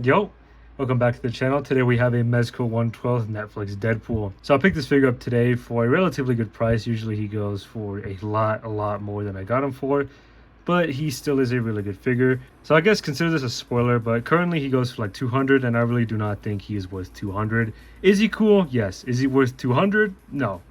Yo, welcome back to the channel. Today we have a Mezco 1/12 Netflix Deadpool. So I picked this figure up today for a relatively good price. Usually he goes for a lot more than I got him for, but he still is a really good figure. So I guess consider this a spoiler, but currently he goes for like 200 and I really do not think he is worth 200. Is he cool? Yes. Is he worth 200? No.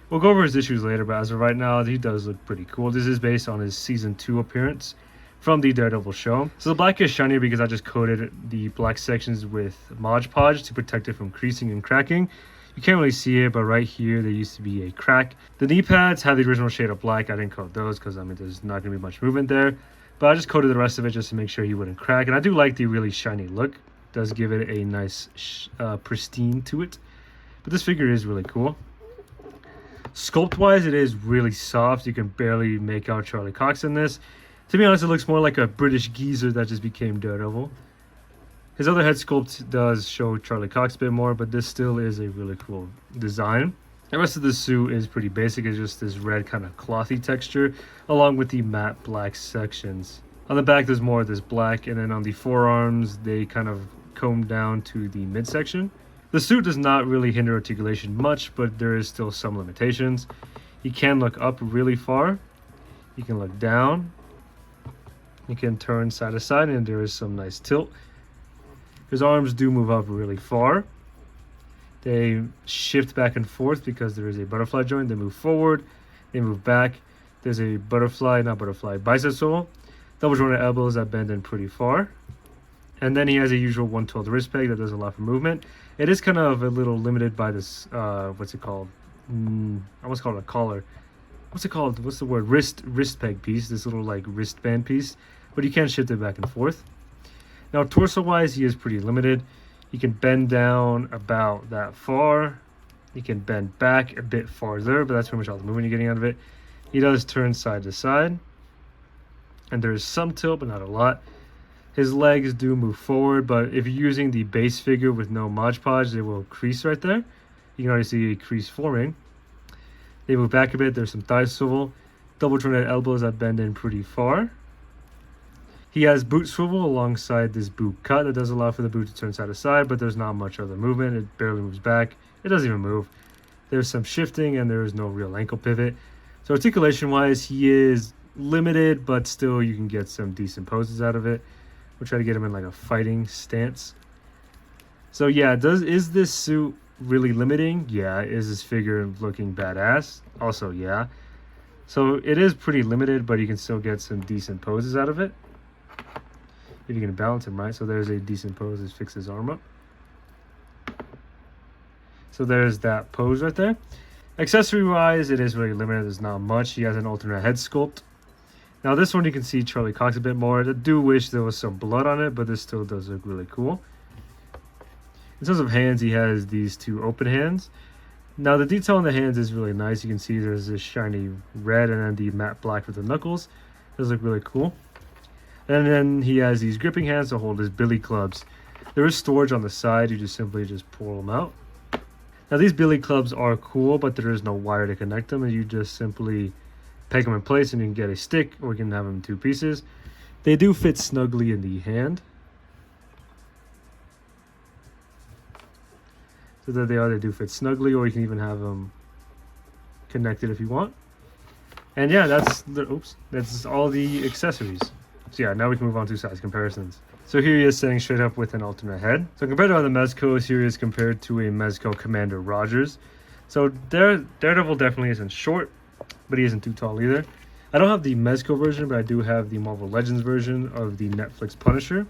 We'll go over his issues later, but as of right now, he does look pretty cool. This is based on his Season 2 appearance from the Daredevil show. So the black is shinier because I just coated the black sections with Mod Podge to protect it from creasing and cracking. You can't really see it, but right here there used to be a crack. The knee pads have the original shade of black. I didn't coat those because I mean there's not going to be much movement there. But I just coated the rest of it just to make sure he wouldn't crack. And I do like the really shiny look. It does give it a nice pristine to it. But this figure is really cool. Sculpt wise, it is really soft. You can barely make out Charlie Cox in this. To be honest, it looks more like a British geezer that just became Daredevil. His other head sculpt does show Charlie Cox a bit more, but this still is a really cool design. The rest of the suit is pretty basic. It's just this red kind of clothy texture, along with the matte black sections. On the back, there's more of this black, and then on the forearms, they kind of comb down to the midsection. The suit does not really hinder articulation much, but there is still some limitations. He can look up really far. He can look down. You can turn side to side and there is some nice tilt. His arms do move up really far. They shift back and forth because there is a butterfly joint. They move forward, they move back. There's a bicep swivel. Double jointed elbows that bend in pretty far. And then he has a usual 1/12 wrist peg that does a lot for movement. It is kind of a little limited by this, what's it called? I almost call it a collar. What's it called? What's the word? Wrist peg piece. This little like wristband piece. But you can shift it back and forth. Now torso wise, he is pretty limited. He can bend down about that far. He can bend back a bit farther, but that's pretty much all the movement you're getting out of it. He does turn side to side. And there is some tilt, but not a lot. His legs do move forward, but if you're using the base figure with no Mod Podge, they will crease right there. You can already see a crease forming. They move back a bit. There's some thigh swivel. Double jointed elbows that bend in pretty far. He has boot swivel alongside this boot cut that does allow for the boot to turn side to side, but there's not much other movement. It barely moves back. It doesn't even move. There's some shifting and there is no real ankle pivot. So articulation wise, he is limited, but still you can get some decent poses out of it. We'll try to get him in like a fighting stance. So yeah, is this suit really limiting? Yeah. Is this figure looking badass? Also, yeah. So it is pretty limited, but you can still get some decent poses out of it. If you can balance him right. So there's a decent pose. Let's fix his arm up. So there's that pose right there. Accessory wise, it is really limited. There's not much. He has an alternate head sculpt. Now this one you can see Charlie Cox a bit more. I do wish there was some blood on it, but this still does look really cool. In terms of hands, he has these two open hands. Now the detail on the hands is really nice. You can see there's this shiny red and then the matte black with the knuckles. Those look really cool. And then he has these gripping hands to hold his billy clubs. There is storage on the side. You just simply pull them out. Now these billy clubs are cool, but there is no wire to connect them, and you just simply peg them in place and you can get a stick, or you can have them in two pieces. They do fit snugly in the hand. So there they are. They do fit snugly, or you can even have them connected if you want. And yeah, that's all the accessories. So yeah, now we can move on to size comparisons. So here he is standing straight up with an alternate head. So compared to other Mezcos, here he is compared to a Mezco Commander Rogers. So Daredevil definitely isn't short, but he isn't too tall either. I don't have the Mezco version, but I do have the Marvel Legends version of the Netflix Punisher,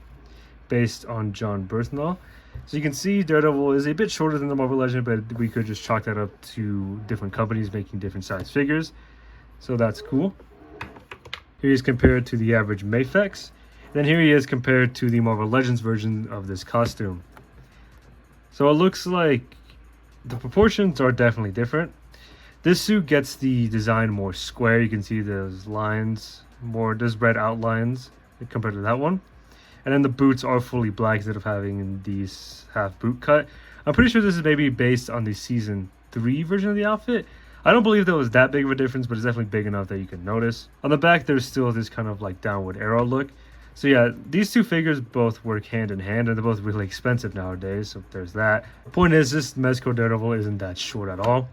based on John Berthnall. So you can see Daredevil is a bit shorter than the Marvel Legend, but we could just chalk that up to different companies making different size figures. So that's cool. Here he is compared to the average Mafex. Then here he is compared to the Marvel Legends version of this costume. So it looks like the proportions are definitely different. This suit gets the design more square. You can see those lines, there's red outlines compared to that one. And then the boots are fully black instead of having these half boot cut. I'm pretty sure this is maybe based on the Season 3 version of the outfit. I don't believe there was that big of a difference, but it's definitely big enough that you can notice. On the back, there's still this kind of like downward arrow look. So yeah, these two figures both work hand in hand, and they're both really expensive nowadays, so there's that. Point is, this Mezco Daredevil isn't that short at all.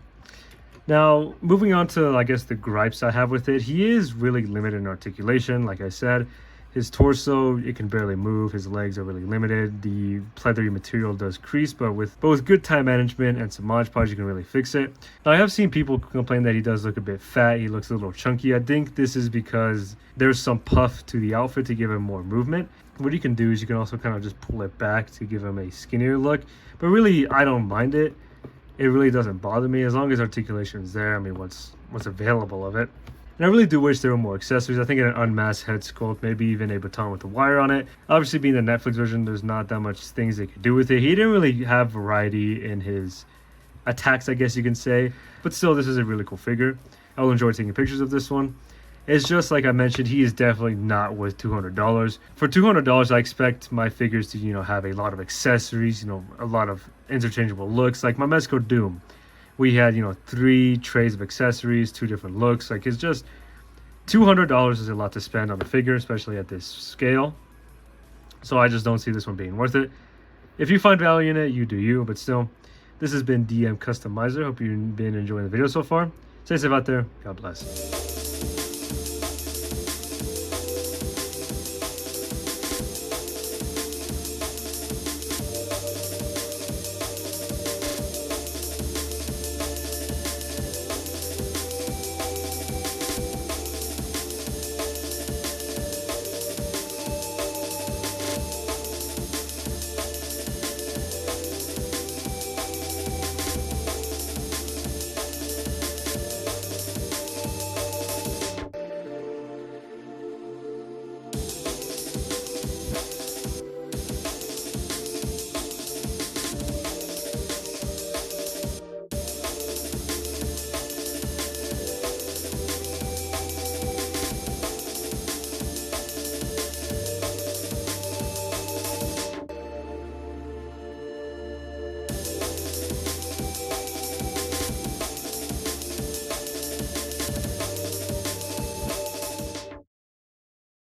Now, moving on to, I guess, the gripes I have with it, he is really limited in articulation, like I said. His torso, it can barely move. His legs are really limited. The pleathery material does crease, but with both good time management and some Mod Podge, you can really fix it. Now, I have seen people complain that he does look a bit fat. He looks a little chunky. I think this is because there's some puff to the outfit to give him more movement. What you can do is you can also kind of just pull it back to give him a skinnier look. But really, I don't mind it. It really doesn't bother me as long as articulation is there. I mean, what's available of it. And I really do wish there were more accessories. I think an unmasked head sculpt, maybe even a baton with a wire on it. Obviously, being the Netflix version, there's not that much things they could do with it. He didn't really have variety in his attacks, I guess you can say. But still, this is a really cool figure. I will enjoy taking pictures of this one. It's just like I mentioned, he is definitely not worth $200. For $200, I expect my figures to, have a lot of accessories, a lot of interchangeable looks. Like my Mezco Doom. We had, 3 trays of accessories, 2 different looks. Like, it's just $200 is a lot to spend on a figure, especially at this scale. So I just don't see this one being worth it. If you find value in it, you do you. But still, this has been DM Customizer. Hope you've been enjoying the video so far. Stay safe out there. God bless.